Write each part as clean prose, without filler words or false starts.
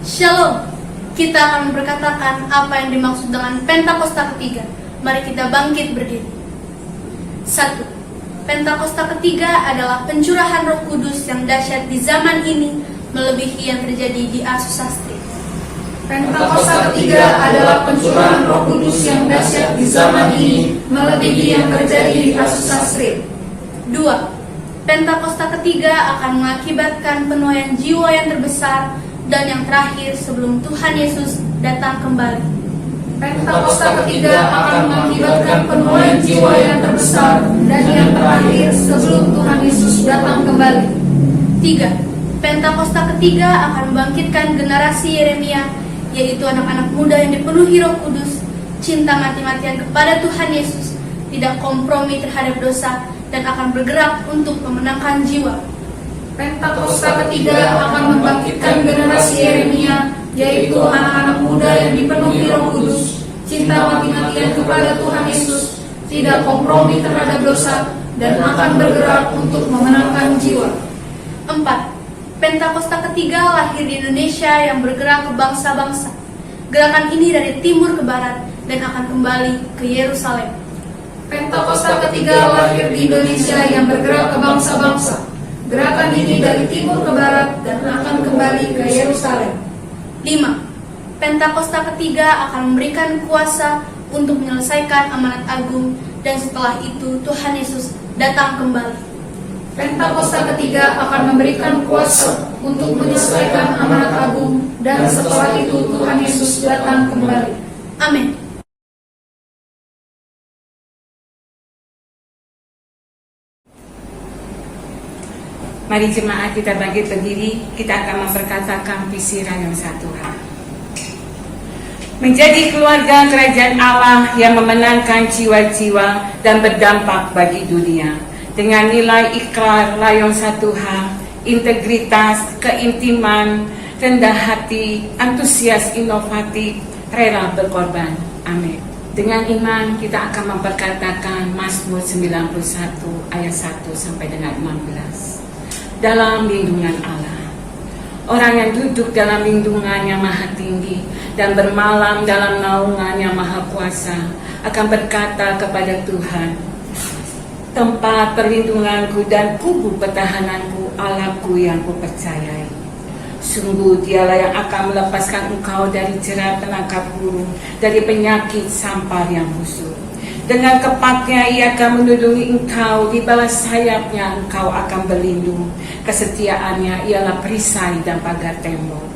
Shalom. Kita akan berkatakan apa yang dimaksud dengan Pentakosta ketiga. Mari kita bangkit berdiri. 1. Pentakosta ketiga adalah pencurahan Roh Kudus yang dahsyat di zaman ini melebihi yang terjadi di Asusastra. Pentakosta ketiga adalah pencurahan Roh Kudus yang dahsyat di zaman ini melebihi yang terjadi di Asusastra. 2. Pentakosta ketiga akan mengakibatkan penuaian jiwa yang terbesar dan yang terakhir sebelum Tuhan Yesus datang kembali. Pentakosta ketiga akan mengakibatkan penuaian jiwa yang terbesar dan yang terakhir sebelum Tuhan Yesus datang kembali. 3. Pentakosta ketiga akan membangkitkan generasi Yeremia, yaitu anak-anak muda yang dipenuhi Roh Kudus, cinta mati-matian kepada Tuhan Yesus, tidak kompromi terhadap dosa, dan akan bergerak untuk memenangkan jiwa. Pentakosta ketiga akan membangkitkan generasi Yeremia, yaitu anak-anak muda yang dipenuhi Roh Kudus, cinta mati-matian kepada Tuhan Yesus, tidak kompromi terhadap dosa, dan akan bergerak untuk memenangkan jiwa. 4. Pentakosta ketiga lahir di Indonesia yang bergerak ke bangsa-bangsa. Gerakan ini dari timur ke barat dan akan kembali ke Yerusalem. Pentakosta ketiga lahir di Indonesia yang bergerak ke bangsa-bangsa. Gerakan ini dari timur ke barat dan akan kembali ke Yerusalem. 5. Pentakosta ketiga akan memberikan kuasa untuk menyelesaikan amanat agung, dan setelah itu Tuhan Yesus datang kembali. Pentakosta ketiga akan memberikan kuasa untuk menyelesaikan amanat agung, dan setelah itu Tuhan Yesus datang kembali. Amin. Mari jemaat kita bangkit berdiri, kita akan memperkatakan visi Rayon 1H. Menjadi keluarga kerajaan Allah yang memenangkan jiwa-jiwa dan berdampak bagi dunia. Dengan nilai ikrar Rayon 1H, integritas, keintiman, rendah hati, antusias inovatif, rela berkorban. Amin. Dengan iman kita akan memperkatakan Mazmur 91 ayat 1 sampai dengan 16. Dalam lindungan Allah, orang yang duduk dalam lindungan yang maha tinggi dan bermalam dalam naungan yang maha kuasa akan berkata kepada Tuhan, tempat perlindunganku dan kubu pertahananku, Allahku yang kupercayai. Sungguh dialah yang akan melepaskan engkau dari jerat penangkap burung, dari penyakit sampar yang busuk. Dengan kepatnya ia akan melindungi engkau, di bawah sayapnya engkau akan berlindung. Kesetiaannya ialah perisai dan pagar tembok.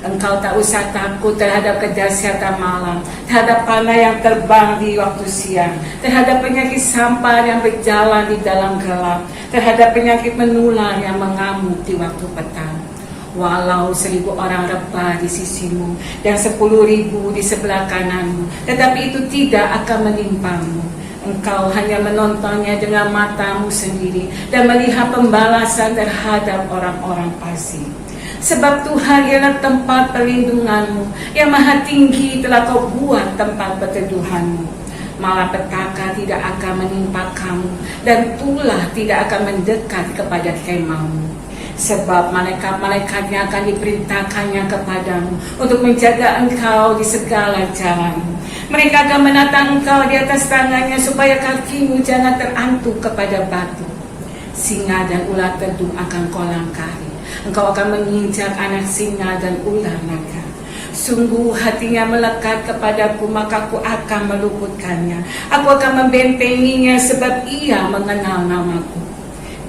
Engkau tak usah takut terhadap kedahsyatan malam, terhadap panah yang terbang di waktu siang, terhadap penyakit sampar yang berjalan di dalam gelap, terhadap penyakit menular yang mengamuk di waktu petang. Walau 1.000 orang rebah di sisimu dan 10.000 di sebelah kananmu, tetapi itu tidak akan menimpamu. Engkau hanya menontonnya dengan matamu sendiri dan melihat pembalasan terhadap orang-orang fasik. Sebab Tuhan ialah tempat perlindunganmu, yang maha tinggi telah kau buat tempat perteduhanmu. Malapetaka tidak akan menimpa kamu, dan tulah tidak akan mendekat kepada kemahmu. Sebab malaikat-malaikatnya akan diperintahkannya kepadamu untuk menjaga engkau di segala jalanmu. Mereka akan menatang engkau di atas tangannya supaya kakimu jangan terantuk kepada batu. Singa dan ular tedung akan kau langkahi. Engkau akan menginjak anak singa dan ular naga. Sungguh hatinya melekat kepadaku, maka aku akan meluputkannya. Aku akan membentenginya sebab ia mengenal namaku.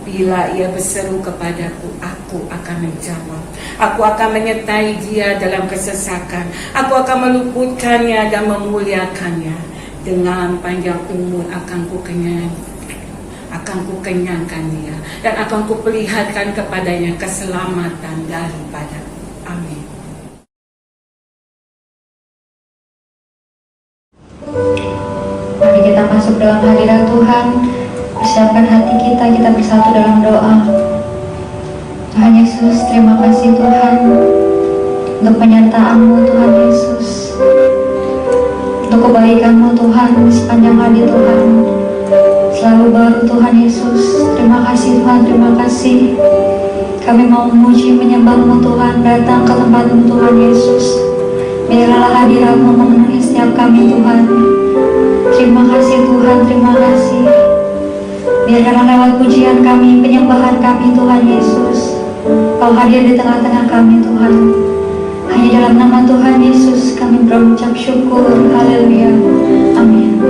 Bila ia berseru kepadaku, aku akan menjawab. Aku akan menyertai dia dalam kesesakan. Aku akan meluputkannya dan memuliakannya. Dengan panjang umur akan kukenyangkan dia, dan akan kuperlihatkan kepadanya keselamatan daripada. Amin. Mari kita masuk dalam hadirat Tuhan. Persiapkan hati kita bersatu dalam doa. Tuhan Yesus, terima kasih Tuhan untuk penyertaan-Mu Tuhan Yesus, untuk kebaikan-Mu Tuhan sepanjang hari Tuhan selalu baru Tuhan Yesus. Terima kasih Tuhan, terima kasih Kami mau memuji menyembah-Mu Tuhan, datang ke tempat-Mu Tuhan Yesus. Biarlah hadirat-Mu memenuhi setiap kami Tuhan. Terima kasih Tuhan, terima kasih. Biarlah lewat pujian kami, penyembahan kami Tuhan Yesus, Kau hadir di tengah-tengah kami Tuhan. Hanya dalam nama Tuhan Yesus kami berucap syukur. Haleluya. Amin.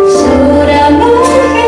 Sudah menghilang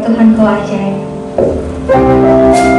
Tuhan kau ajaib. Terus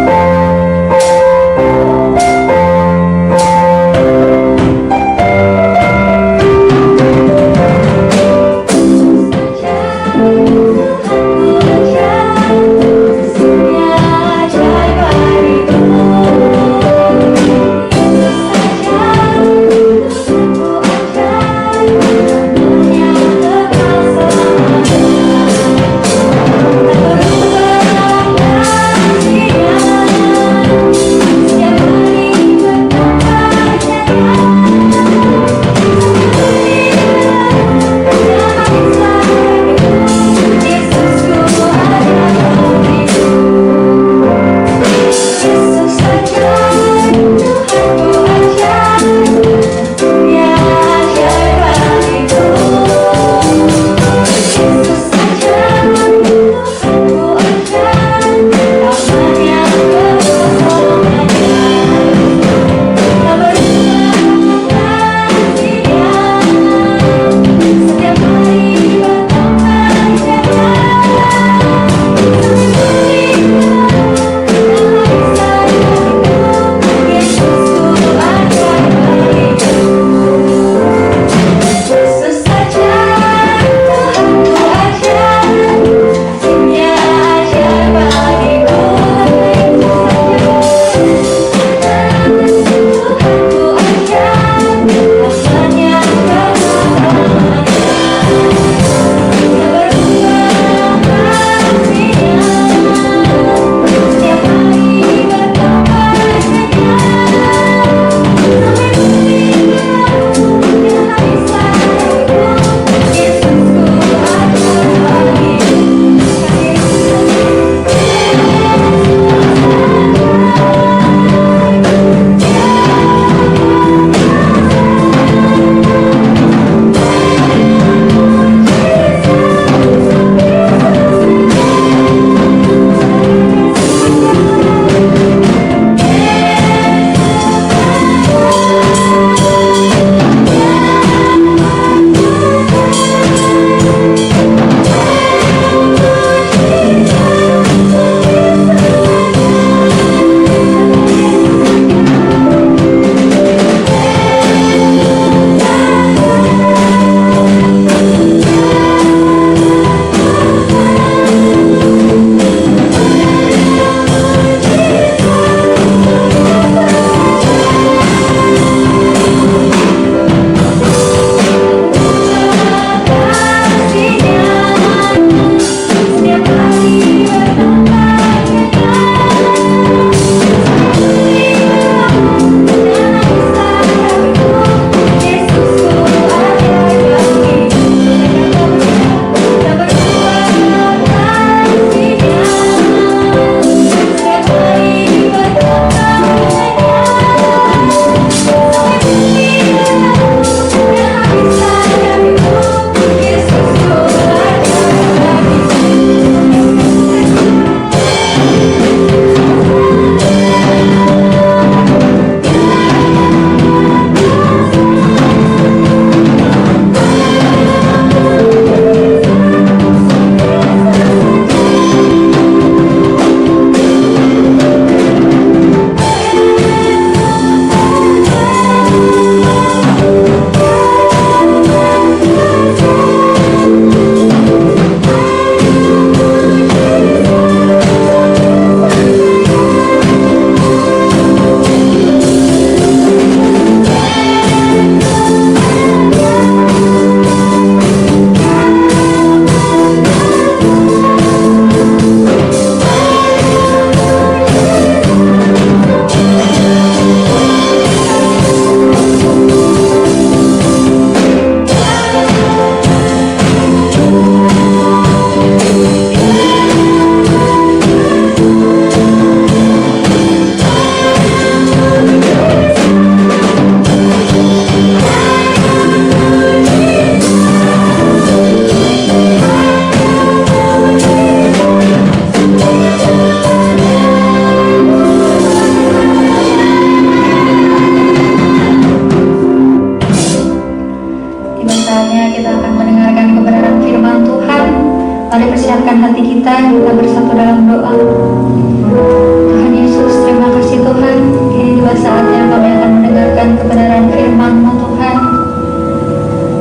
siapkan hati kita bersatu dalam doa. Tuhan Yesus, terima kasih Tuhan. Ini juga saatnya kami akan mendengarkan kebenaran firman-Mu Tuhan.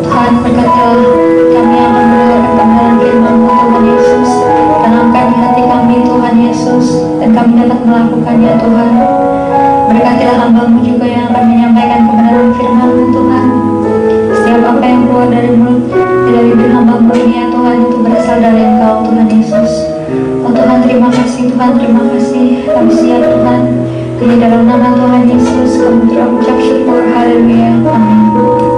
Tuhan, berkatilah kami yang akan mendengarkan kebenaran firman-Mu Tuhan Yesus. Tanamkan di hati kami Tuhan Yesus, dan kami dapat melakukannya Tuhan. Berkatilah hamba-Mu juga yang akan menyampaikan kebenaran firman-Mu Tuhan. Setiap apa yang keluar dari mulut, dari bibir hamba-Mu ini ya Tuhan, itu berasal dari Engkau Tuhan Yesus. Oh Tuhan, terima kasih Tuhan, terima kasih. Kami siap Tuhan. Ini dalam nama Tuhan Yesus kami terucap syukur. Haleluya. Amin. Kau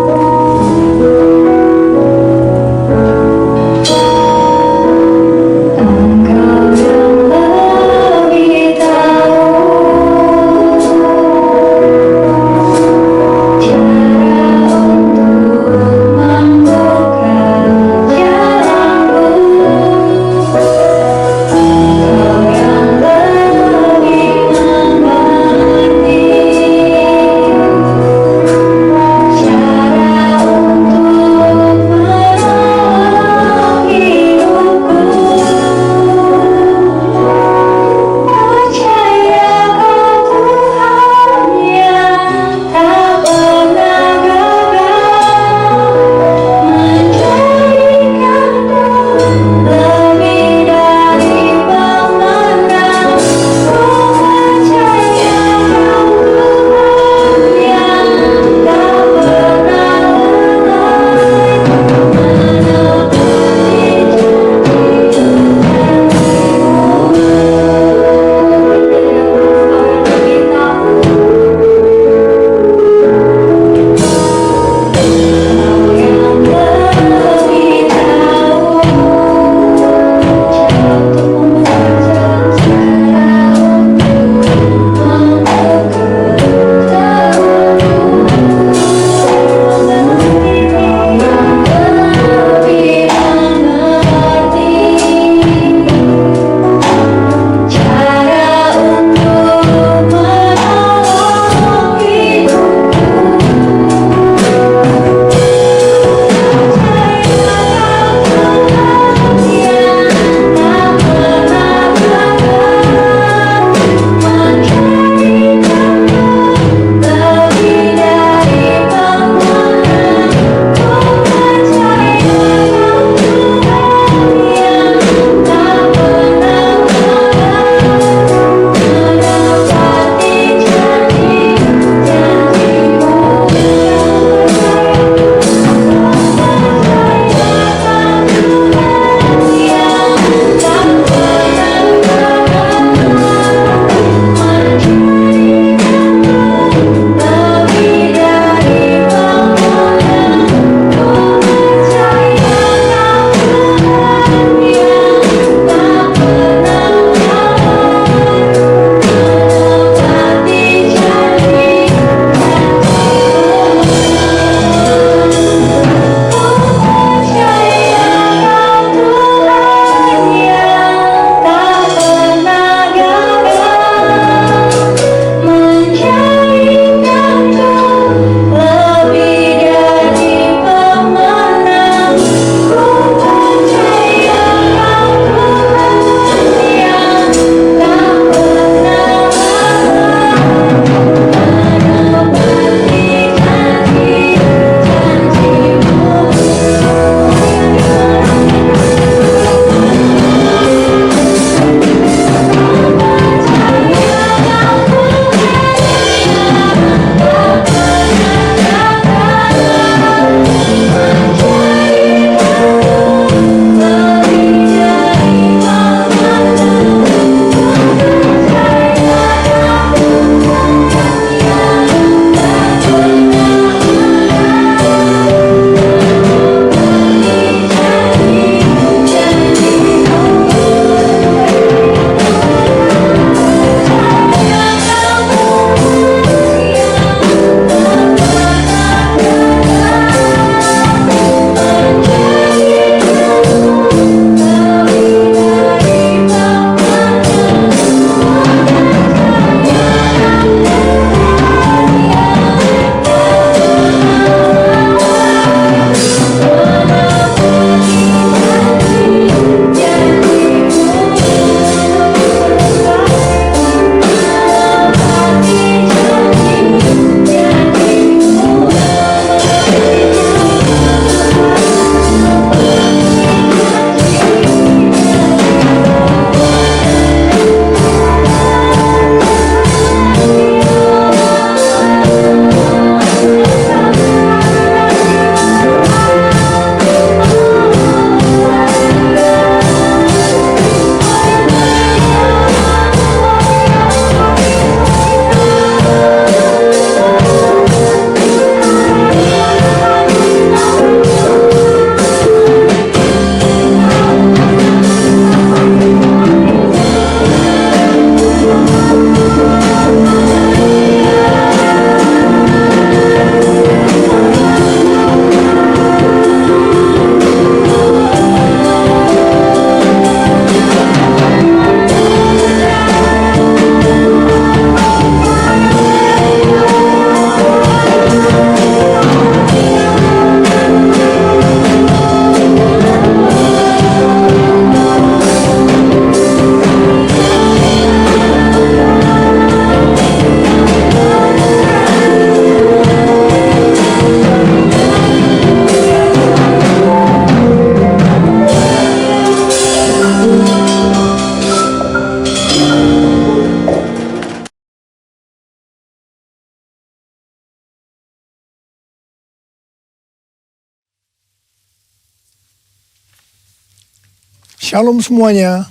Shalom semuanya.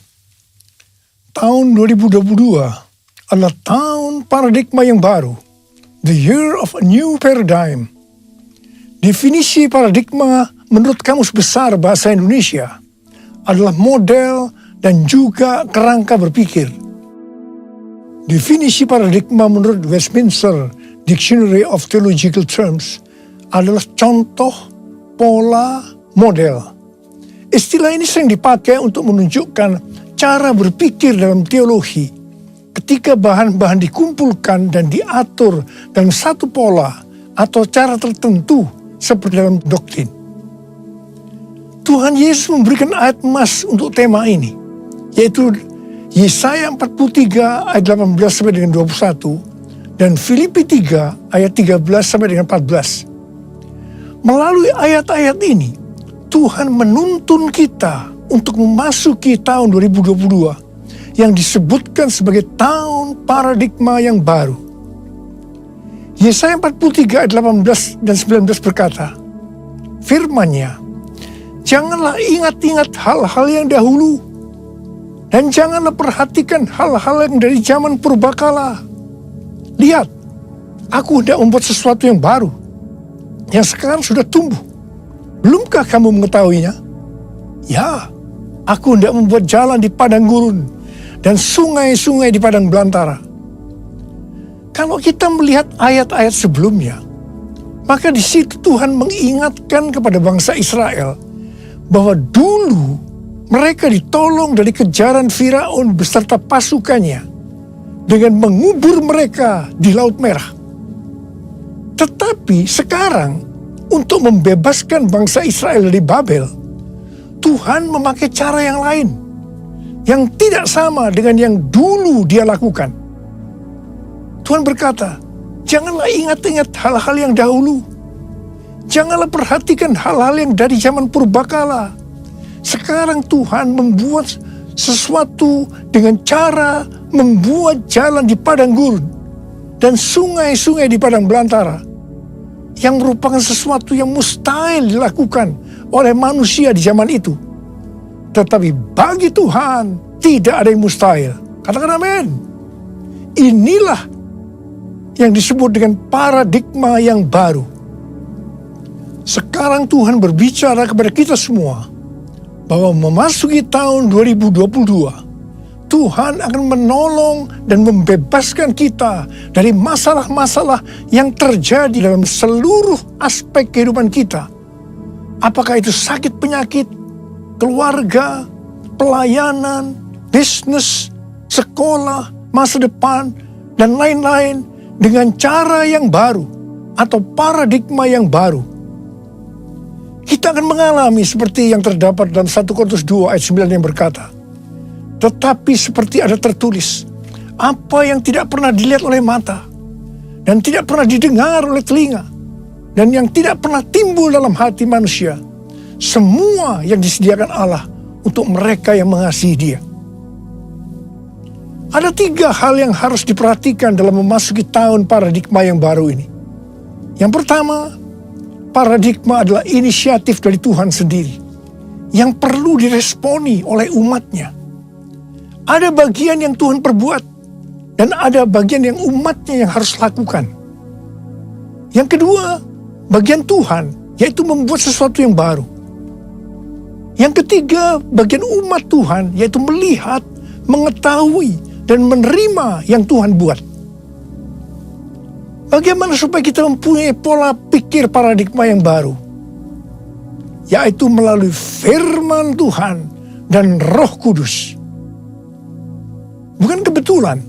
Tahun 2022 adalah tahun paradigma yang baru. The year of a new paradigm. Definisi paradigma menurut Kamus Besar Bahasa Indonesia adalah model dan juga kerangka berpikir. Definisi paradigma menurut Westminster Dictionary of Theological Terms adalah contoh, pola, model. Istilah ini sering dipakai untuk menunjukkan cara berpikir dalam teologi ketika bahan-bahan dikumpulkan dan diatur dalam satu pola atau cara tertentu seperti dalam doktrin. Tuhan Yesus memberikan ayat emas untuk tema ini, yaitu Yesaya 43 ayat 18 sampai dengan 21 dan Filipi 3 ayat 13 sampai dengan 14. Melalui ayat-ayat ini, Tuhan menuntun kita untuk memasuki tahun 2022 yang disebutkan sebagai tahun paradigma yang baru. Yesaya 43 ayat 18 dan 19 berkata, firman-Nya, janganlah ingat-ingat hal-hal yang dahulu, dan janganlah perhatikan hal-hal yang dari zaman purbakala. Lihat, aku hendak membuat sesuatu yang baru, yang sekarang sudah tumbuh. Belumkah kamu mengetahuinya? Ya, aku hendak membuat jalan di padang gurun dan sungai-sungai di padang belantara. Kalau kita melihat ayat-ayat sebelumnya, maka di situ Tuhan mengingatkan kepada bangsa Israel bahwa dulu mereka ditolong dari kejaran Firaun beserta pasukannya dengan mengubur mereka di Laut Merah. Tetapi sekarang, untuk membebaskan bangsa Israel dari Babel, Tuhan memakai cara yang lain, yang tidak sama dengan yang dulu dia lakukan. Tuhan berkata, janganlah ingat-ingat hal-hal yang dahulu. Janganlah perhatikan hal-hal yang dari zaman purbakala. Sekarang Tuhan membuat sesuatu dengan cara membuat jalan di padang gurun dan sungai-sungai di padang belantara, yang merupakan sesuatu yang mustahil dilakukan oleh manusia di zaman itu. Tetapi bagi Tuhan tidak ada yang mustahil. Katakan amin. Inilah yang disebut dengan paradigma yang baru. Sekarang Tuhan berbicara kepada kita semua bahwa memasuki tahun 2022, Tuhan akan menolong dan membebaskan kita dari masalah-masalah yang terjadi dalam seluruh aspek kehidupan kita. Apakah itu sakit penyakit, keluarga, pelayanan, bisnis, sekolah, masa depan, dan lain-lain dengan cara yang baru atau paradigma yang baru. Kita akan mengalami seperti yang terdapat dalam 1 Korintus 2 ayat 9 yang berkata, tetapi seperti ada tertulis, apa yang tidak pernah dilihat oleh mata, dan tidak pernah didengar oleh telinga, dan yang tidak pernah timbul dalam hati manusia, semua yang disediakan Allah untuk mereka yang mengasihi Dia. Ada 3 hal yang harus diperhatikan dalam memasuki tahun paradigma yang baru ini. Yang pertama, paradigma adalah inisiatif dari Tuhan sendiri, yang perlu diresponi oleh umatnya. Ada bagian yang Tuhan perbuat, dan ada bagian yang umatnya yang harus lakukan. Yang kedua, bagian Tuhan, yaitu membuat sesuatu yang baru. Yang ketiga, bagian umat Tuhan, yaitu melihat, mengetahui, dan menerima yang Tuhan buat. Bagaimana supaya kita mempunyai pola pikir paradigma yang baru? Yaitu melalui firman Tuhan dan Roh Kudus. Bukan kebetulan,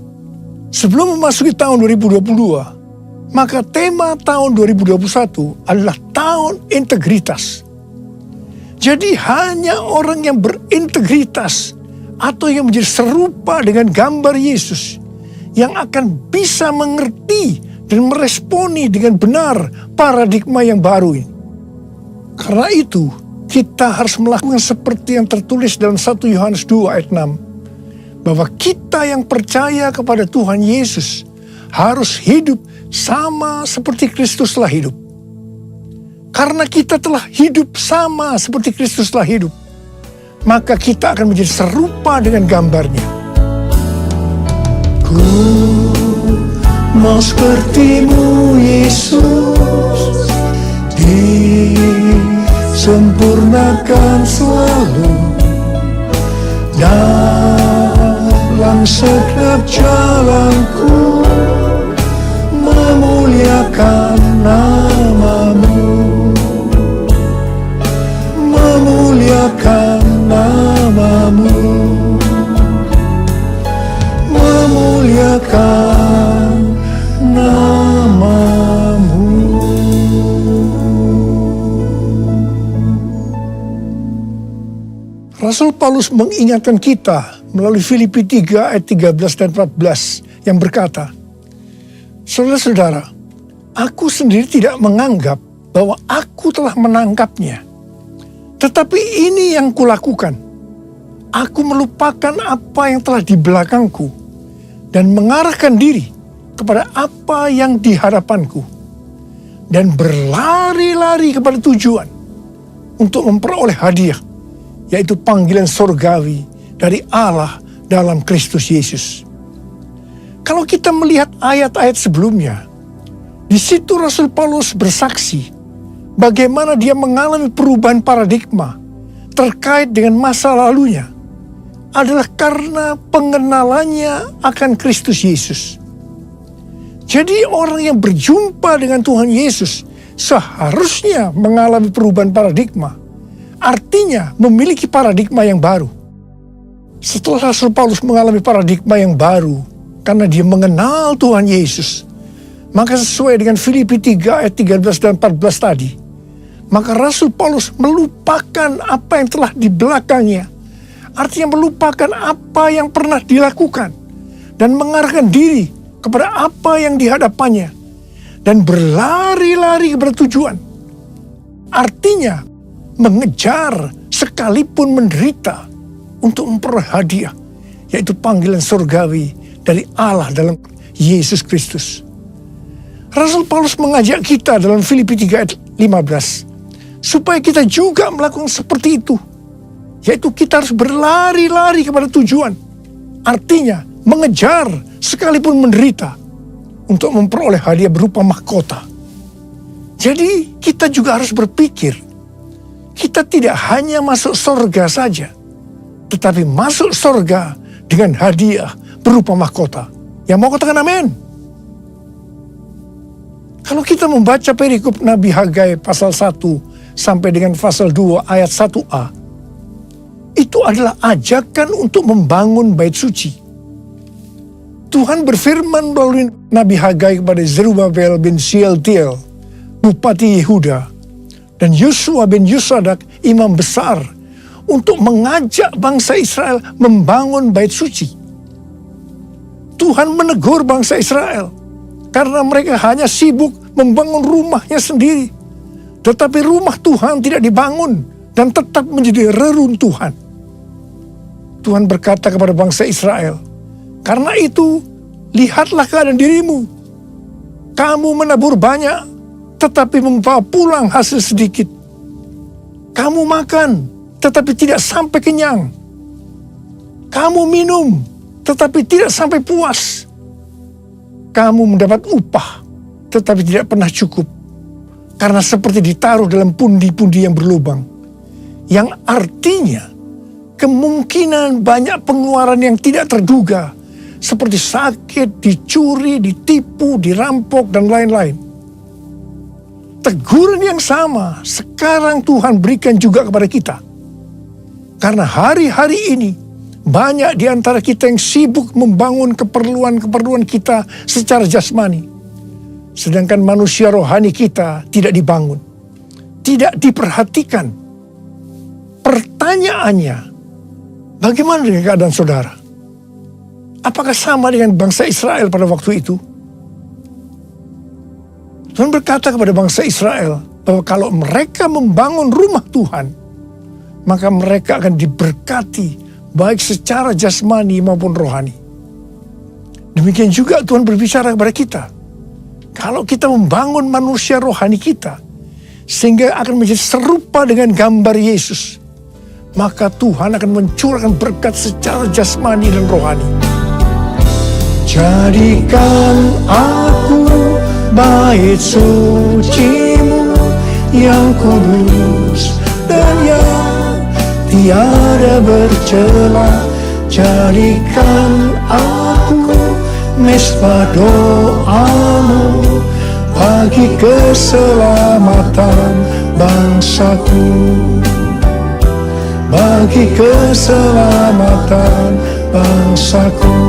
sebelum memasuki tahun 2022, maka tema tahun 2021 adalah tahun integritas. Jadi hanya orang yang berintegritas atau yang menjadi serupa dengan gambar Yesus yang akan bisa mengerti dan meresponi dengan benar paradigma yang baru ini. Karena itu, kita harus melakukan seperti yang tertulis dalam 1 Yohanes 2 ayat 6. Bahwa kita yang percaya kepada Tuhan Yesus harus hidup sama seperti Kristus telah hidup. Karena kita telah hidup sama seperti Kristus telah hidup, maka kita akan menjadi serupa dengan gambarnya. Ku mau sepertimu Yesus, disempurnakan selalu dalam setiap jalanku, memuliakan namamu, memuliakan namamu, memuliakan namamu. Rasul Paulus mengingatkan kita melalui Filipi 3 ayat 13 dan 14 yang berkata, saudara-saudara, aku sendiri tidak menganggap bahwa aku telah menangkapnya. Tetapi ini yang kulakukan. Aku melupakan apa yang telah di belakangku dan mengarahkan diri kepada apa yang di hadapanku dan berlari-lari kepada tujuan untuk memperoleh hadiah, yaitu panggilan surgawi dari Allah dalam Kristus Yesus. Kalau kita melihat ayat-ayat sebelumnya, di situ Rasul Paulus bersaksi bagaimana dia mengalami perubahan paradigma terkait dengan masa lalunya adalah karena pengenalannya akan Kristus Yesus. Jadi orang yang berjumpa dengan Tuhan Yesus seharusnya mengalami perubahan paradigma. Artinya memiliki paradigma yang baru. Setelah Rasul Paulus mengalami paradigma yang baru karena dia mengenal Tuhan Yesus, maka sesuai dengan Filipi 3 ayat 13 dan 14 tadi, maka Rasul Paulus melupakan apa yang telah di belakangnya. Artinya melupakan apa yang pernah dilakukan dan mengarahkan diri kepada apa yang di hadapannya dan berlari-lari kepada tujuan. Artinya mengejar sekalipun menderita untuk memperoleh hadiah, yaitu panggilan surgawi dari Allah dalam Yesus Kristus. Rasul Paulus mengajak kita dalam Filipi 3 ayat 15 supaya kita juga melakukan seperti itu, yaitu kita harus berlari-lari kepada tujuan. Artinya mengejar sekalipun menderita untuk memperoleh hadiah berupa mahkota. Jadi kita juga harus berpikir, kita tidak hanya masuk surga saja, tetapi masuk surga dengan hadiah berupa mahkota. Yang mau katakan amin? Kalau kita membaca perikop Nabi Hagai pasal 1 sampai dengan pasal 2 ayat 1a, itu adalah ajakan untuk membangun bait suci. Tuhan berfirman melalui Nabi Hagai kepada Zerubabel bin Shealtiel, Bupati Yehuda, dan Yosua bin Yosadak, imam besar, untuk mengajak bangsa Israel membangun bait suci. Tuhan menegur bangsa Israel karena mereka hanya sibuk membangun rumahnya sendiri, tetapi rumah Tuhan tidak dibangun dan tetap menjadi reruntuhan. Tuhan berkata kepada bangsa Israel, karena itu lihatlah keadaan dirimu. Kamu menabur banyak, tetapi membawa pulang hasil sedikit. Kamu makan, tetapi tidak sampai kenyang. Kamu minum, tetapi tidak sampai puas. Kamu mendapat upah, tetapi tidak pernah cukup. Karena seperti ditaruh dalam pundi-pundi yang berlubang. Yang artinya, kemungkinan banyak pengeluaran yang tidak terduga, seperti sakit, dicuri, ditipu, dirampok, dan lain-lain. Teguran yang sama sekarang Tuhan berikan juga kepada kita. Karena hari-hari ini banyak di antara kita yang sibuk membangun keperluan-keperluan kita secara jasmani. Sedangkan manusia rohani kita tidak dibangun, tidak diperhatikan. Pertanyaannya, bagaimana dengan keadaan saudara? Apakah sama dengan bangsa Israel pada waktu itu? Tuhan berkata kepada bangsa Israel bahwa kalau mereka membangun rumah Tuhan, maka mereka akan diberkati baik secara jasmani maupun rohani. Demikian juga Tuhan berbicara kepada kita. Kalau kita membangun manusia rohani kita, sehingga akan menjadi serupa dengan gambar Yesus, maka Tuhan akan mencurahkan berkat secara jasmani dan rohani. Jadikan aku bait suci-Mu yang kudus dan yang tiada bercela. Jadikan aku mesbah doa-Mu bagi keselamatan bangsaku, bagi keselamatan bangsaku,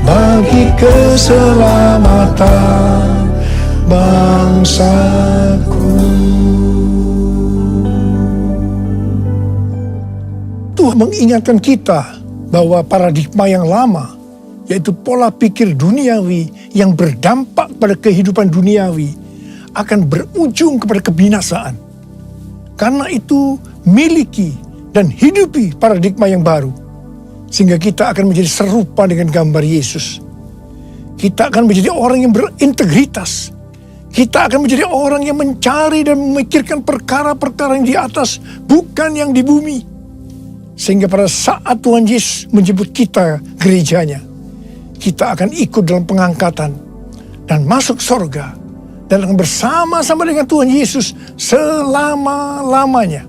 bagi keselamatan bangsaku. Tuhan mengingatkan kita bahwa paradigma yang lama, yaitu pola pikir duniawi yang berdampak pada kehidupan duniawi, akan berujung kepada kebinasaan. Karena itu, miliki dan hidupi paradigma yang baru, sehingga kita akan menjadi serupa dengan gambar Yesus. Kita akan menjadi orang yang berintegritas. Kita akan menjadi orang yang mencari dan memikirkan perkara-perkara yang di atas, bukan yang di bumi. Sehingga pada saat Tuhan Yesus menjemput kita gerejanya, kita akan ikut dalam pengangkatan dan masuk surga dan akan bersama-sama dengan Tuhan Yesus selama-lamanya.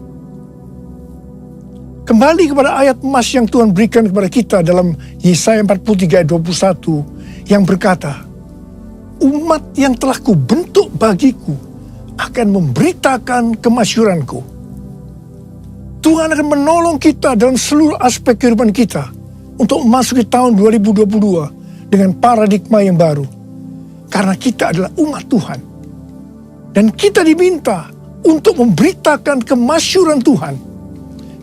Kembali kepada ayat emas yang Tuhan berikan kepada kita dalam Yesaya 43 ayat 21 yang berkata, umat yang telah kubentuk bagiku akan memberitakan kemasyuranku. Tuhan akan menolong kita dalam seluruh aspek kehidupan kita untuk memasuki tahun 2022 dengan paradigma yang baru. Karena kita adalah umat Tuhan. Dan kita diminta untuk memberitakan kemasyuran Tuhan.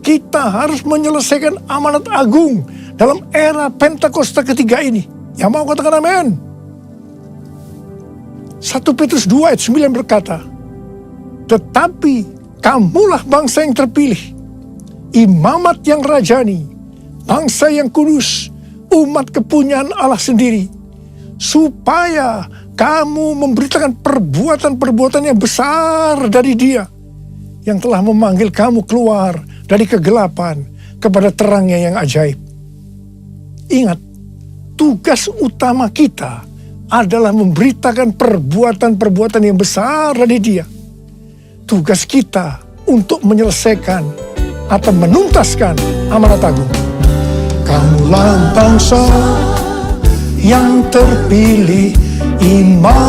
Kita harus menyelesaikan amanat agung dalam era Pentakosta ketiga ini. Yang mau katakan amin? 1 Petrus 2 ayat 9 berkata, tetapi kamulah bangsa yang terpilih, imamat yang rajani, bangsa yang kudus, umat kepunyaan Allah sendiri, supaya kamu memberitakan perbuatan-perbuatan yang besar dari Dia, yang telah memanggil kamu keluar dari kegelapan kepada terangnya yang ajaib. Ingat, tugas utama kita adalah memberitakan perbuatan-perbuatan yang besar dari Dia. Tugas kita untuk menyelesaikan atau menuntaskan amanat agung. Kamulah bangsa yang terpilih, imamat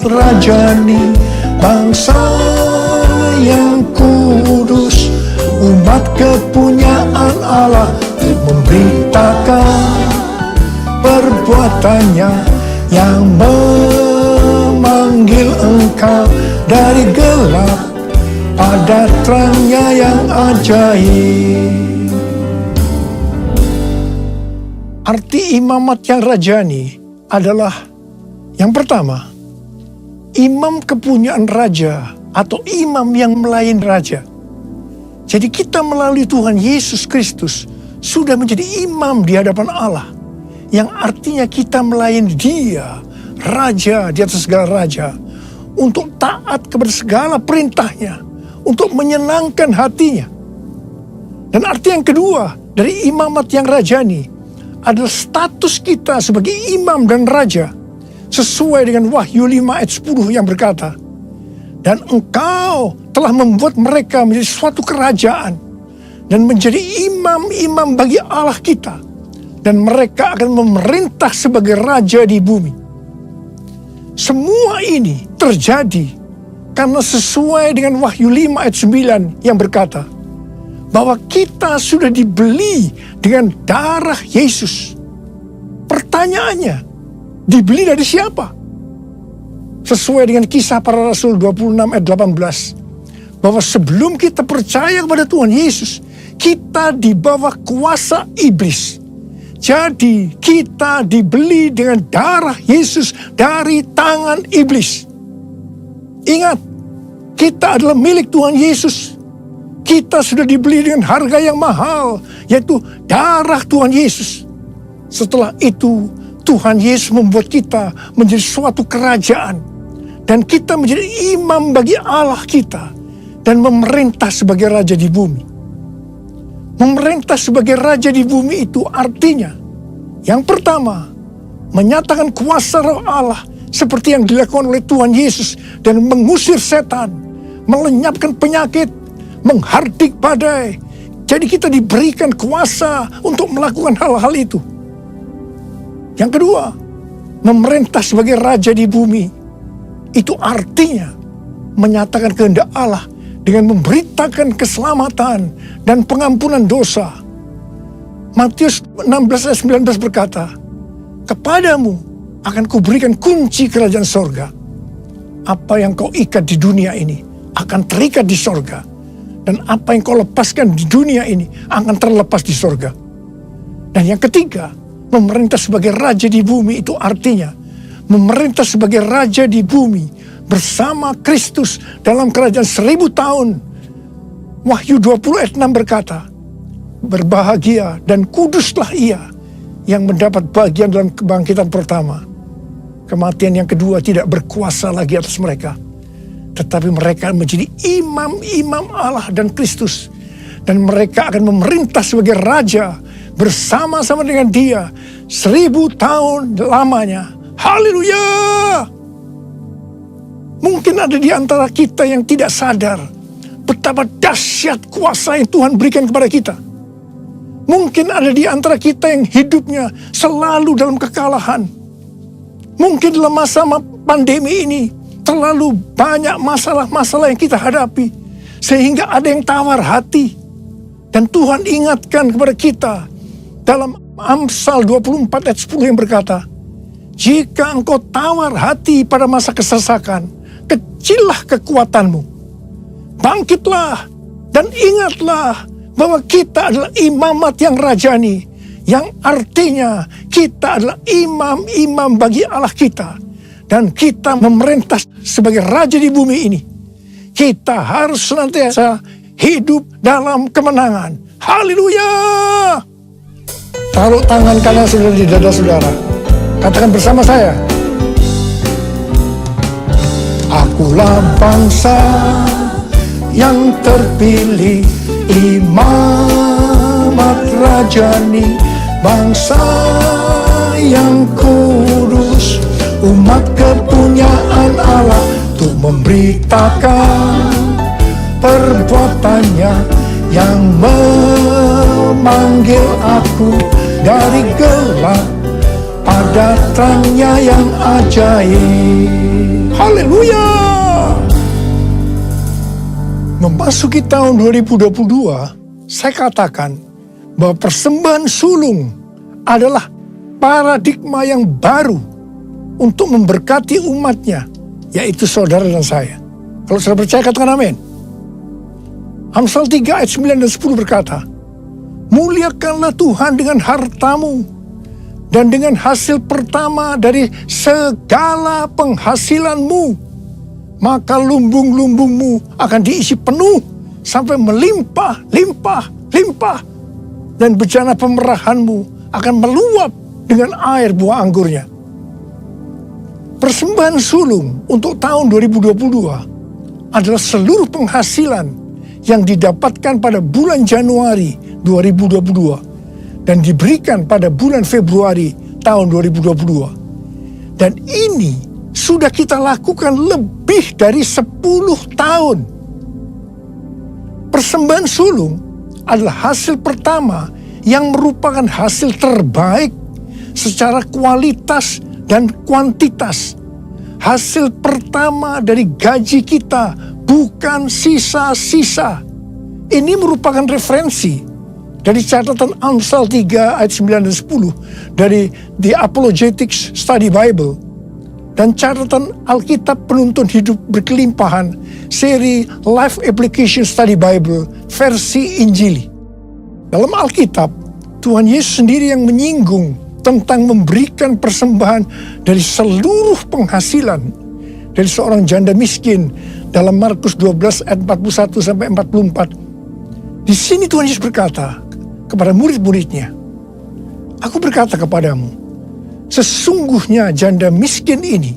rajani, bangsa yang kudus, umat kepunyaan Allah, memberitakan perbuatannya yang memanggil engkau dari gelap pada terangnya yang ajaib. Arti imamat yang rajani adalah yang pertama, imam kepunyaan raja atau imam yang melayani raja. Jadi kita melalui Tuhan Yesus Kristus sudah menjadi imam di hadapan Allah, yang artinya kita melayani Dia, Raja di atas segala raja, untuk taat kepada segala perintahnya, untuk menyenangkan hatinya. Dan arti yang kedua dari imamat yang rajani adalah status kita sebagai imam dan raja, sesuai dengan Wahyu 5 ayat 10 yang berkata, dan engkau telah membuat mereka menjadi suatu kerajaan dan menjadi imam-imam bagi Allah kita, dan mereka akan memerintah sebagai raja di bumi. Semua ini terjadi karena sesuai dengan Wahyu 5 ayat 9 yang berkata bahwa kita sudah dibeli dengan darah Yesus. Pertanyaannya, dibeli dari siapa? Sesuai dengan Kisah Para Rasul 26 ayat 18, bahwa sebelum kita percaya kepada Tuhan Yesus, kita di bawah kuasa iblis. Jadi kita dibeli dengan darah Yesus dari tangan iblis. Ingat, kita adalah milik Tuhan Yesus. Kita sudah dibeli dengan harga yang mahal, yaitu darah Tuhan Yesus. Setelah itu, Tuhan Yesus membuat kita menjadi suatu kerajaan. Dan kita menjadi imam bagi Allah kita. dan memerintah sebagai raja di bumi. Memerintah sebagai raja di bumi itu artinya, yang pertama, menyatakan kuasa roh Allah seperti yang dilakukan oleh Tuhan Yesus dan mengusir setan, melenyapkan penyakit, menghardik badai. Jadi kita diberikan kuasa untuk melakukan hal-hal itu. Yang kedua, memerintah sebagai raja di bumi. Itu artinya menyatakan kehendak Allah dengan memberitakan keselamatan dan pengampunan dosa. Matius 16 ayat 19 berkata, "Kepadamu akan kuberikan kunci kerajaan sorga. Apa yang kau ikat di dunia ini akan terikat di sorga. Dan apa yang kau lepaskan di dunia ini akan terlepas di sorga." Dan yang ketiga, memerintah sebagai raja di bumi itu artinya memerintah sebagai raja di bumi bersama Kristus dalam kerajaan 1000 tahun. Wahyu 20 ayat 6 berkata, "Berbahagia dan kuduslah ia yang mendapat bagian dalam kebangkitan pertama. Kematian yang kedua tidak berkuasa lagi atas mereka. Tetapi mereka menjadi imam-imam Allah dan Kristus. Dan mereka akan memerintah sebagai raja bersama-sama dengan dia 1000 tahun lamanya." Haleluya! Mungkin ada di antara kita yang tidak sadar betapa dahsyat kuasa yang Tuhan berikan kepada kita. Mungkin ada di antara kita yang hidupnya selalu dalam kekalahan. Mungkin dalam masa pandemi ini terlalu banyak masalah-masalah yang kita hadapi, sehingga ada yang tawar hati. Dan Tuhan ingatkan kepada kita dalam Amsal 24 ayat 10 yang berkata, "Jika engkau tawar hati pada masa kesesakan, kecillah kekuatanmu. Bangkitlah dan ingatlah bahwa kita adalah imamat yang rajani, yang artinya kita adalah imam-imam bagi Allah kita. Dan kita memerintah sebagai raja di bumi ini. Kita harus senantiasa hidup dalam kemenangan." Haleluya! Taruh tangan kanan saudara di dada saudara. Katakan bersama saya, "Akulah bangsa yang terpilih, imamat rajani, bangsa yang kudus, umat kepunyaan Allah, untuk memberitakan perbuatannya yang memanggil aku dari gelap pada terangnya yang ajaib." Haleluya! Memasuki tahun 2022, saya katakan bahwa persembahan sulung adalah paradigma yang baru untuk memberkati umatnya, yaitu saudara dan saya. Kalau saudara percaya, katakan amin. Amsal 3 ayat 9 dan 10 berkata, "Muliakanlah Tuhan dengan hartamu dan dengan hasil pertama dari segala penghasilanmu. Maka lumbung-lumbungmu akan diisi penuh sampai melimpah, limpah, limpah. Dan bejana pemerahanmu akan meluap dengan air buah anggurnya." Persembahan sulung untuk tahun 2022 adalah seluruh penghasilan yang didapatkan pada bulan Januari 2022 dan diberikan pada bulan Februari tahun 2022. Dan ini sudah kita lakukan lebih dari 10 tahun. Persembahan sulung adalah hasil pertama yang merupakan hasil terbaik secara kualitas dan kuantitas. Hasil pertama dari gaji kita, bukan sisa-sisa. Ini merupakan referensi dari catatan Amsal 3 ayat 9 dan 10 dari The Apologetics Study Bible dan catatan Alkitab Penuntun Hidup Berkelimpahan seri Life Application Study Bible versi Injili. Dalam Alkitab, Tuhan Yesus sendiri yang menyinggung tentang memberikan persembahan dari seluruh penghasilan dari seorang janda miskin dalam Markus 12 ayat 41 sampai 44. Di sini Tuhan Yesus berkata kepada murid-muridnya, "Aku berkata kepadamu, sesungguhnya janda miskin ini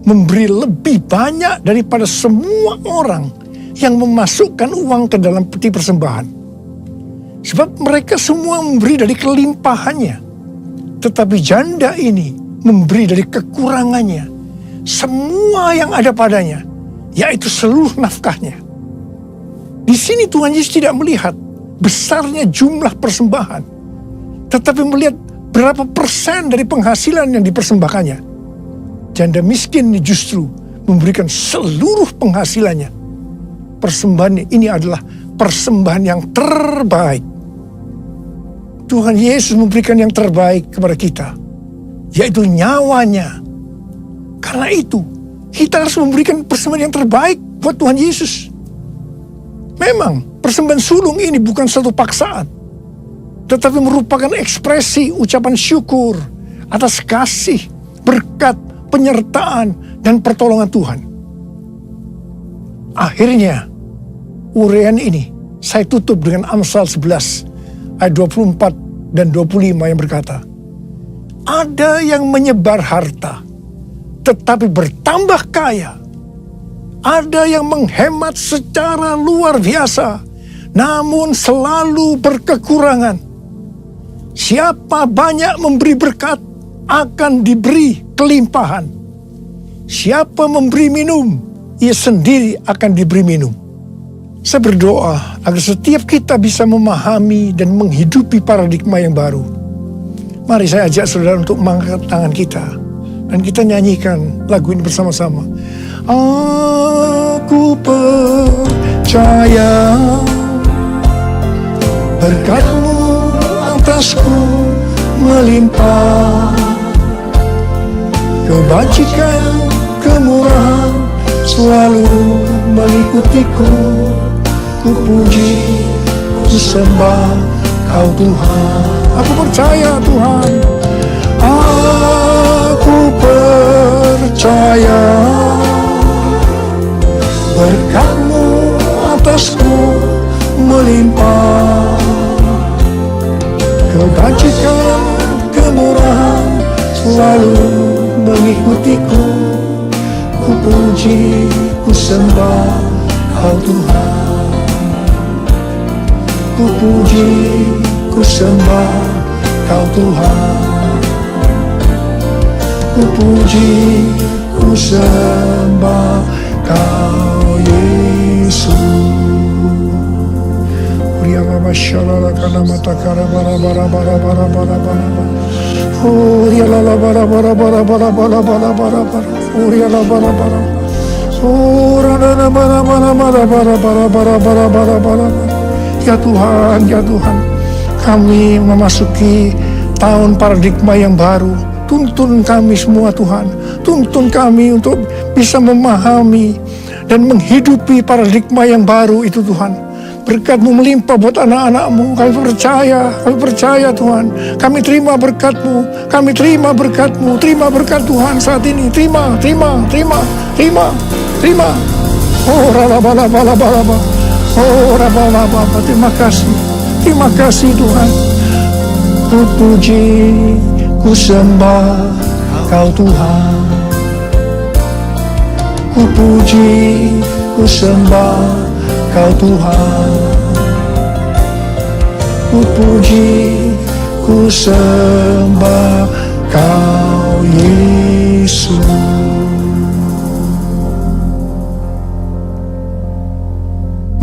memberi lebih banyak daripada semua orang yang memasukkan uang ke dalam peti persembahan. Sebab mereka semua memberi dari kelimpahannya. Tetapi janda ini memberi dari kekurangannya. Semua yang ada padanya, yaitu seluruh nafkahnya. Di sini Tuhan Yesus tidak melihat besarnya jumlah persembahan, tetapi melihat berapa persen dari penghasilan yang dipersembahkannya. Janda miskin ini justru memberikan seluruh penghasilannya. Persembahan ini adalah persembahan yang terbaik. Tuhan Yesus memberikan yang terbaik kepada kita, yaitu nyawanya. Karena itu, kita harus memberikan persembahan yang terbaik buat Tuhan Yesus. Memang, persembahan sulung ini bukan satu paksaan, tetapi merupakan ekspresi ucapan syukur atas kasih, berkat, penyertaan, dan pertolongan Tuhan. Akhirnya, uraian ini saya tutup dengan Amsal 11 ayat 24 dan 25 yang berkata, ada yang menyebar harta, tetapi bertambah kaya. Ada yang menghemat secara luar biasa, namun selalu berkekurangan. Siapa banyak memberi berkat, akan diberi kelimpahan. Siapa memberi minum, ia sendiri akan diberi minum. Saya berdoa agar setiap kita bisa memahami dan menghidupi paradigma yang baru. Mari saya ajak saudara untuk mengangkat tangan kita, dan kita nyanyikan lagu ini bersama-sama. Aku percaya berkat-Mu atasku melimpah, kebajikan, kemurahan selalu mengikutiku. Ku puji, ku sembah Kau Tuhan. Aku percaya Tuhan. Aku percaya berkat-Mu atasku melimpah, kebajikan, kemurahan selalu mengikutiku. Ku puji, ku sembah Kau Tuhan. Ku puji, ku sembah Kau Tuhan. Ku puji, ku sembah Kau Yesus. Ria baba shalala kana mata kara bara bara bara bara bara bara. Oh ria la la bara bara bara bara bara bara bara bara. Oh ria la bara bara. Oh rana na bara bara bara bara bara bara bara bara bara. Ya Tuhan, ya Tuhan, kami memasuki tahun paradigma yang baru. Tuntun kami semua Tuhan, tuntun kami untuk bisa memahami dan menghidupi paradigma yang baru itu Tuhan. Berkat-Mu melimpah buat anak-anak-Mu, kami percaya Tuhan. Kami terima berkat-Mu, kami terima berkat-Mu, terima berkat Tuhan saat ini. Terima. Oh raba-laba. Oh raba-laba, terima kasih Tuhan. Ku puji, ku sembah Kau Tuhan. Ku puji, ku sembah Kau Tuhan. Ku puji, ku sembah Kau Yesus.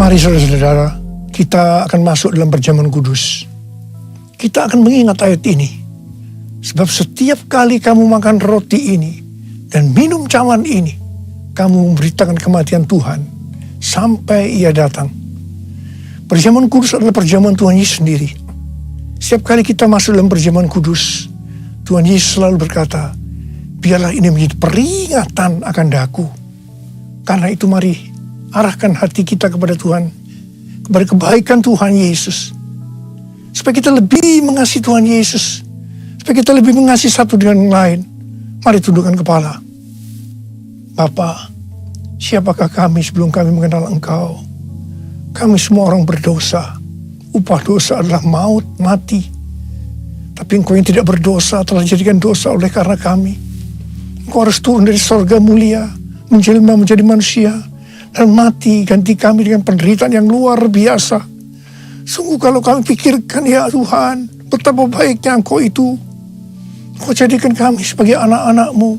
Mari saudara-saudara, kita akan masuk dalam perjamuan kudus. Kita akan mengingat ayat ini. Sebab setiap kali kamu makan roti ini dan minum cawan ini, kamu memberitakan kematian Tuhan sampai Ia datang. Perjamuan kudus adalah perjamuan Tuhan Yesus sendiri. Setiap kali kita masuk dalam perjamuan kudus, Tuhan Yesus selalu berkata, biarlah ini menjadi peringatan akan daku. Karena itu mari arahkan hati kita kepada Tuhan, kepada kebaikan Tuhan Yesus. Supaya kita lebih mengasihi Tuhan Yesus, supaya kita lebih mengasihi satu dengan yang lain. Mari tundukkan kepala. Bapa, siapakah kami sebelum kami mengenal Engkau? Kami semua orang berdosa. Upah dosa adalah maut, mati. Tapi Engkau yang tidak berdosa telah dijadikan dosa oleh karena kami. Engkau harus turun dari sorga mulia, menjelma menjadi manusia, dan mati ganti kami dengan penderitaan yang luar biasa. Sungguh kalau kami pikirkan ya Tuhan, betapa baiknya Engkau itu. Engkau jadikan kami sebagai anak-anak-Mu.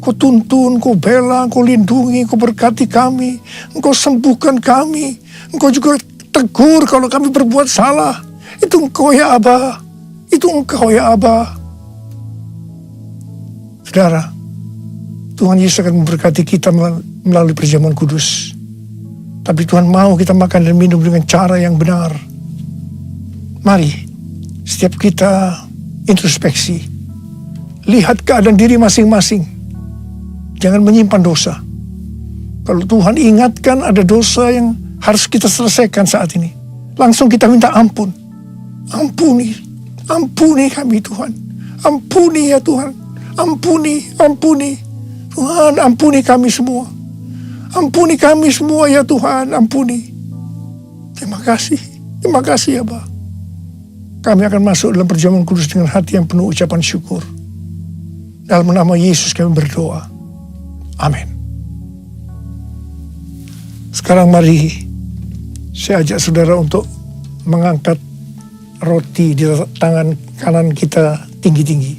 Engkau tuntun, Engkau bela, Engkau lindungi, Engkau berkati kami. Engkau sembuhkan kami. Engkau juga tegur kalau kami berbuat salah. Itu Engkau ya Aba. Itu Engkau ya Aba. Saudara, Tuhan Yesus akan memberkati kita melalui perjamuan kudus. Tapi Tuhan mau kita makan dan minum dengan cara yang benar. Mari, setiap kita introspeksi. Lihat keadaan diri masing-masing. Jangan menyimpan dosa. Kalau Tuhan ingatkan ada dosa yang harus kita selesaikan saat ini, langsung kita minta ampun. Ampuni kami Tuhan. Ampuni ya Tuhan. Ampuni. Tuhan, ampuni kami semua. Ampuni kami semua ya Tuhan, ampuni. Terima kasih ya Bapa. Kami akan masuk dalam perjamuan kudus dengan hati yang penuh ucapan syukur. Dalam nama Yesus kami berdoa. Amin. Sekarang mari saya ajak saudara untuk mengangkat roti di tangan kanan kita tinggi-tinggi.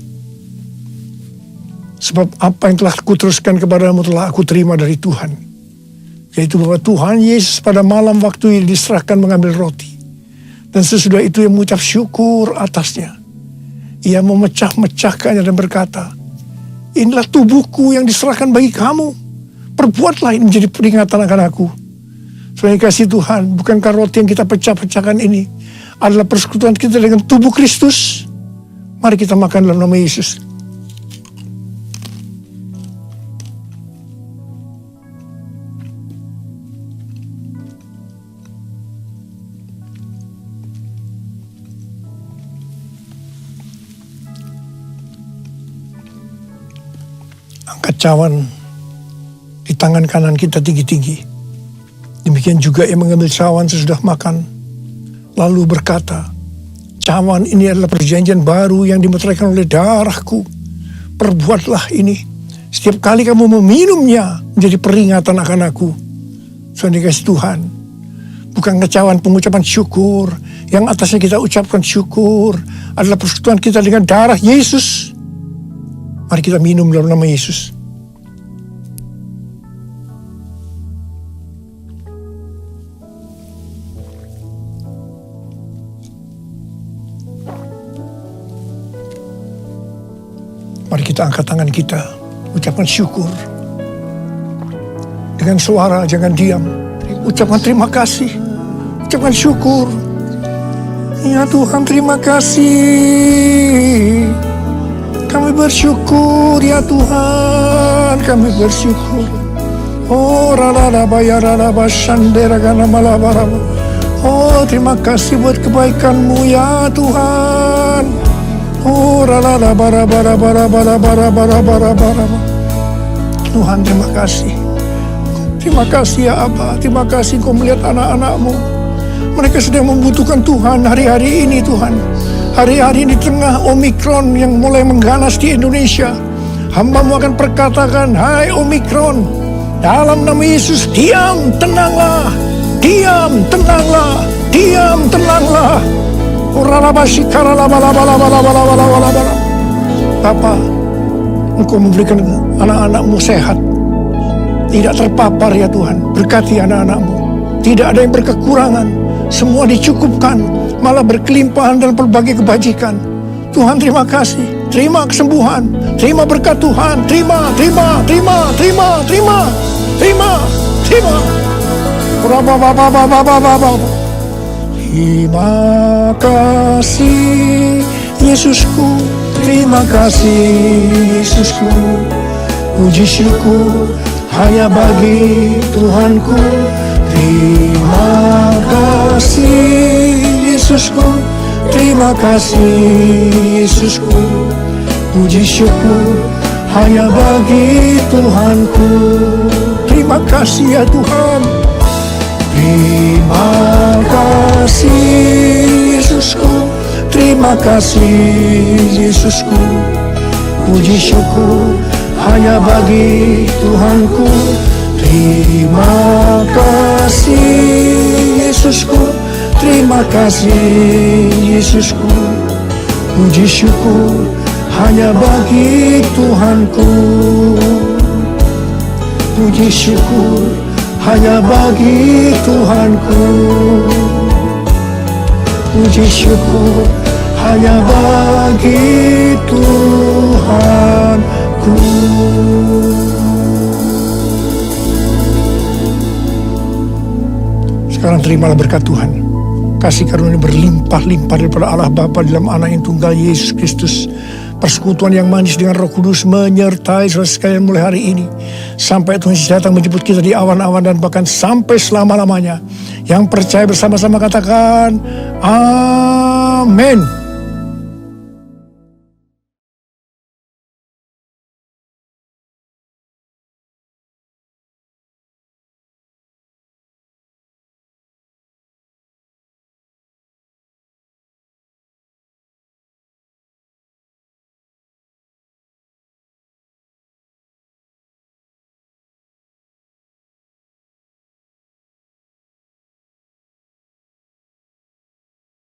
Sebab apa yang telah kuteruskan kepadamu telah aku terima dari Tuhan. Yaitu bahwa Tuhan Yesus pada malam waktu diserahkan mengambil roti. Dan sesudah itu ia mengucap syukur atasnya. Ia memecah-mecahkannya dan berkata, inilah tubuhku yang diserahkan bagi kamu. Perbuatlah ini menjadi peringatan akan aku. Soalnya kasih Tuhan, bukankah roti yang kita pecah-pecahkan ini adalah persekutuan kita dengan tubuh Kristus? Mari kita makan dalam nama Yesus. Angkat cawan di tangan kanan kita tinggi-tinggi. Demikian juga ia mengambil cawan sesudah makan. Lalu berkata, cawan ini adalah perjanjian baru yang dimeteraikan oleh darahku. Perbuatlah ini. Setiap kali kamu meminumnya menjadi peringatan akan aku. Saudara kasih Tuhan. Bukan cawan pengucapan syukur. Yang atasnya kita ucapkan syukur. Adalah persekutuan kita dengan darah Yesus. Mari kita minum dalam nama Yesus. Mari kita angkat tangan kita, ucapkan syukur. Dengan suara, jangan diam. Ucapkan terima kasih, ucapkan syukur. Ya Tuhan, terima kasih. Kami bersyukur ya Tuhan, kami bersyukur. Oh raraba ya raraba shandera gana malabaraba. Oh terima kasih buat kebaikan-Mu ya Tuhan. Oh raraba raraba raraba raraba raraba. Tuhan terima kasih. Terima kasih ya Aba, terima kasih Kau melihat anak-anak-Mu. Mereka sedang membutuhkan Tuhan hari-hari ini Tuhan. Hari-hari di tengah Omikron yang mulai mengganas di Indonesia, hamba-Mu akan perkatakan, hai Omikron, dalam nama Yesus, diam, tenanglah, diam, tenanglah, diam, tenanglah. Bapa, Engkau memberikan anak-anak-Mu sehat, tidak terpapar ya Tuhan. Berkati anak-anak-Mu, tidak ada yang berkekurangan, semua dicukupkan, malah berkelimpahan dalam berbagai kebajikan. Tuhan terima kasih, terima kesembuhan, terima berkat Tuhan, terima. Terima kasih Yesusku, terima kasih Yesusku. Puji syukur hanya bagi Tuhanku. Terima kasih Yesusku, terima kasih Yesusku. Puji syukur hanya bagi Tuhanku. Terima kasih ya Tuhan. Terima kasih Yesusku, terima kasih Yesusku. Puji syukur hanya bagi Tuhanku. Terima Yesusku, terima kasih Yesusku. Puji syukur hanya bagi Tuhanku. Puji syukur hanya bagi Tuhanku. Puji syukur hanya bagi Tuhanku. Sekarang terimalah berkat Tuhan. Kasih karunia berlimpah-limpah daripada Allah Bapa dalam Anak yang tunggal Yesus Kristus. Persekutuan yang manis dengan Roh Kudus menyertai saudara sekalian mulai hari ini. Sampai Tuhan Yesus datang menjemput kita di awan-awan dan bahkan sampai selama-lamanya. Yang percaya bersama-sama katakan, Amin.